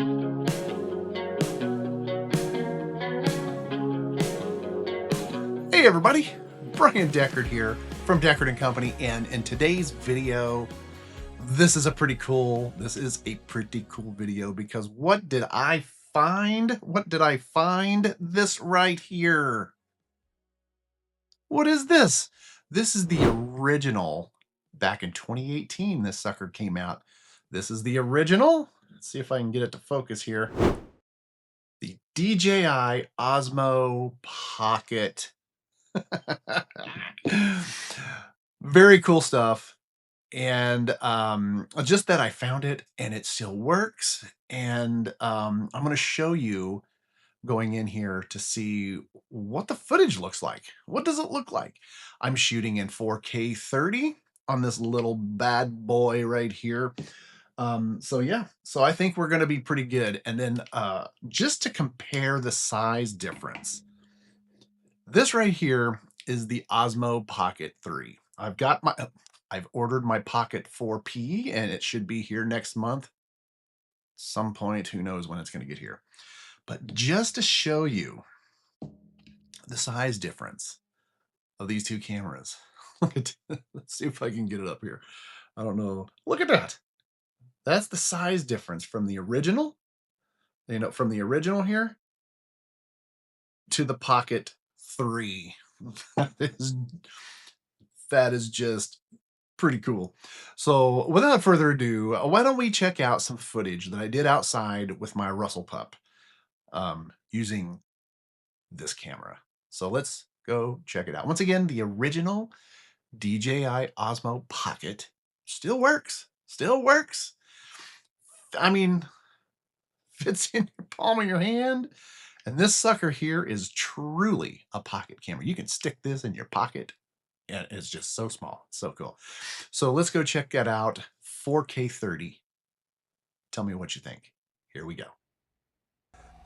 Hey everybody, Brian Deckard here from Deckard & Company, and in today's video, this is a pretty cool video because what did I find? This right here. What is this? This is the original. Back in 2018, this sucker came out. This is the original. Let's see if I can get it to focus here. The DJI Osmo Pocket. Very cool stuff. And just that I found it and it still works. And I'm going to show you going in here to see what the footage looks like. What does it look like? I'm shooting in 4K 30 on this little bad boy right here. So yeah, so I think we're going to be pretty good. And then just to compare the size difference, this right here is the Osmo Pocket 3. I've ordered my Pocket 4P and it should be here next month. Some point, who knows when it's going to get here. But just to show you the size difference of these two cameras. Let's see if I can get it up here. I don't know. Look at that. That's the size difference from the original, from the original here to the Pocket 3. That is just pretty cool. So without further ado, why don't we check out some footage that I did outside with my Russell Pup using this camera. So let's go check it out. Once again, the original DJI Osmo Pocket still works. I mean, fits in your palm of your hand. And this sucker here is truly a pocket camera. You can stick this in your pocket and it's just so small. So cool. So let's go check that out. 4K 30. Tell me what you think. Here we go.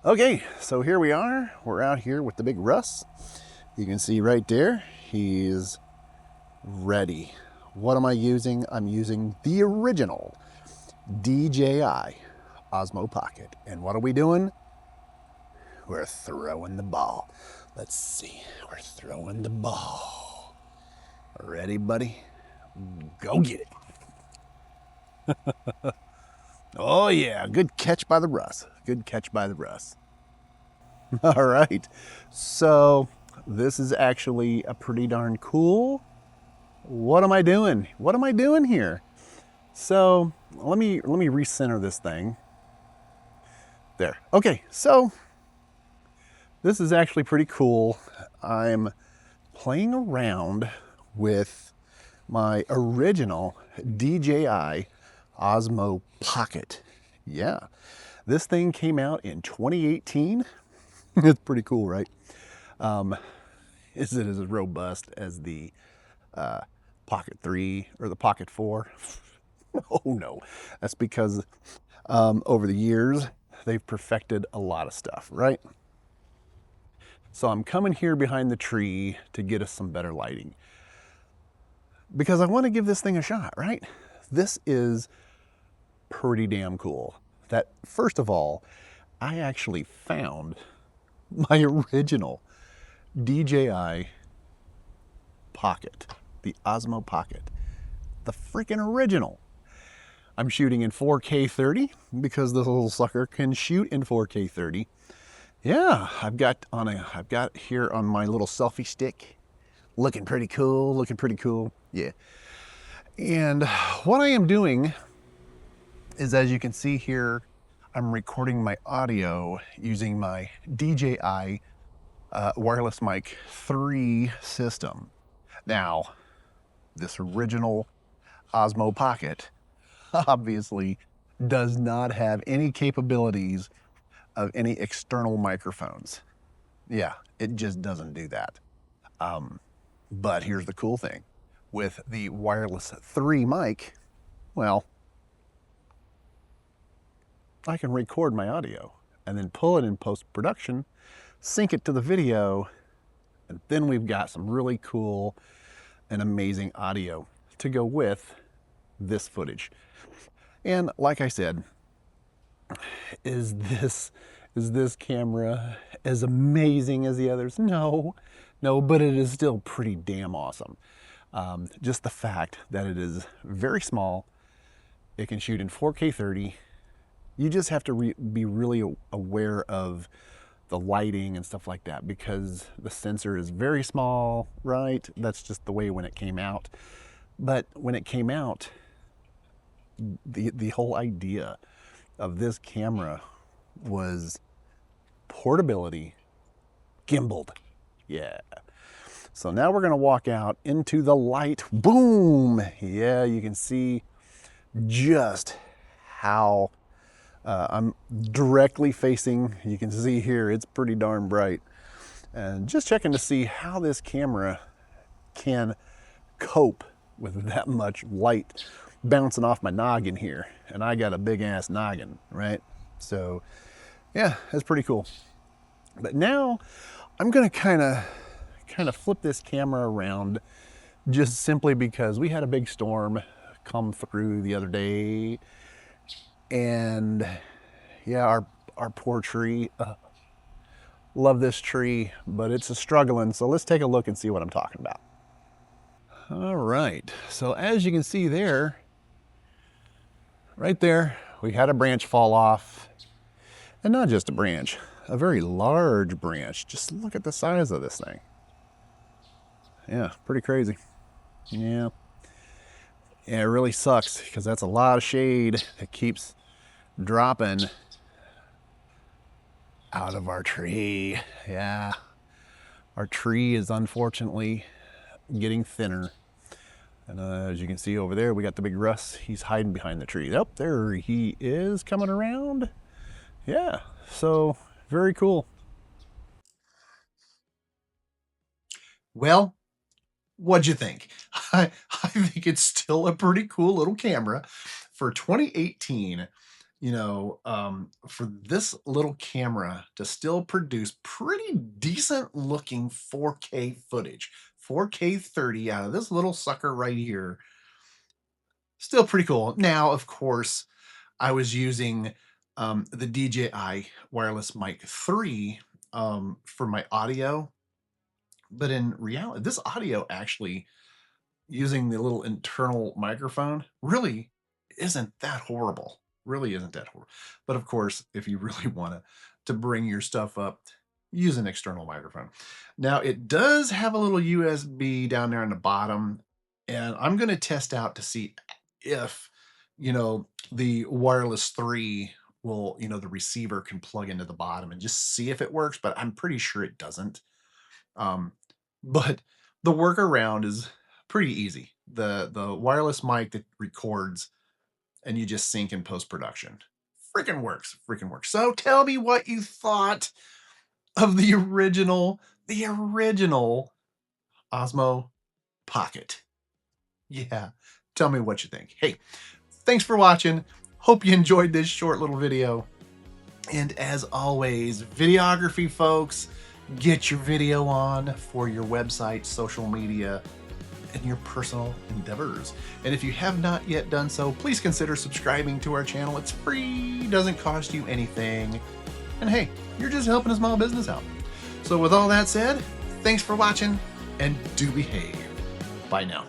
Okay, so here we are. We're out here with the big Russ. You can see right there, he's ready. What am I using? I'm using the original DJI Osmo Pocket. And what are we doing? We're throwing the ball. Let's see, we're throwing the ball. Ready, buddy? Go get it. Oh yeah, good catch by the Russ. Good catch by the Russ. All right, so this is actually a pretty darn cool. What am I doing? What am I doing here? So let me recenter this thing. There. Okay, so this is actually pretty cool. I'm playing around with my original DJI Osmo Pocket. Yeah, this thing came out in 2018. It's pretty cool, right? Is it as robust as the Pocket 3 or the Pocket 4? Oh no, that's because over the years they've perfected a lot of stuff, right? So I'm coming here behind the tree to get us some better lighting because I want to give this thing a shot, right? This is pretty damn cool. That, first of all, I actually found my original DJI Pocket, the Osmo Pocket, the freaking original. I'm shooting in 4K 30 because this little sucker can shoot in 4K 30. Yeah, I've got here on my little selfie stick, looking pretty cool. Yeah. And what I am doing is, as you can see here, I'm recording my audio using my DJI wireless mic 3 system. Now, this original Osmo Pocket obviously does not have any capabilities of any external microphones. Yeah, it just doesn't do that. But here's the cool thing. With the wireless 3 mic, well, I can record my audio and then pull it in post-production, sync it to the video, and then we've got some really cool and amazing audio to go with this footage. And like I said, Is this camera as amazing as the others? No, no, but it is still pretty damn awesome. Just the fact that it is very small, it can shoot in 4K 30. You just have to be really aware of the lighting and stuff like that because the sensor is very small, right? That's just the way when it came out. But when it came out, the whole idea of this camera was portability, gimbaled. Yeah. So now we're gonna walk out into the light. Boom! Yeah, you can see just how I'm directly facing. You can see here, it's pretty darn bright. And just checking to see how this camera can cope with that much light bouncing off my noggin here. And I got a big ass noggin, right? So yeah, that's pretty cool. But now I'm gonna kind of flip this camera around just simply because we had a big storm come through the other day. And yeah, our poor tree, love this tree, but it's a struggling. So let's take a look and see what I'm talking about. All right, so as you can see there, right there, we had a branch fall off. And not just a branch, a very large branch. Just look at the size of this thing. Yeah, pretty crazy. Yeah. Yeah, it really sucks because that's a lot of shade that keeps dropping out of our tree. Yeah. Our tree is unfortunately getting thinner. And as you can see over there, we got the big Russ. He's hiding behind the tree. Oh, there he is coming around. Yeah, so very cool. Well, what'd you think? I think it's still a pretty cool little camera for 2018. For this little camera to still produce pretty decent looking 4K footage, 4K 30 out of this little sucker right here, still pretty cool. Now, of course, I was using the DJI wireless mic 3 for my audio, but in reality, this audio actually using the little internal microphone really isn't that horrible. Really isn't that horrible. But of course, if you really want to bring your stuff up, use an external microphone. Now it does have a little USB down there on the bottom, and I'm going to test out to see if, the wireless 3 will, the receiver can plug into the bottom and just see if it works, but I'm pretty sure it doesn't. But the workaround is pretty easy. The wireless mic that records and you just sync in post-production. Freaking works. Freaking works. So tell me what you thought of the original Osmo Pocket. Yeah. Tell me what you think. Hey, thanks for watching. Hope you enjoyed this short little video. And as always, videography, folks, get your video on for your website, social media, and your personal endeavors. And if you have not yet done so, please consider subscribing to our channel. It's free, doesn't cost you anything. And hey, you're just helping a small business out. So with all that said, thanks for watching and do behave. Bye now.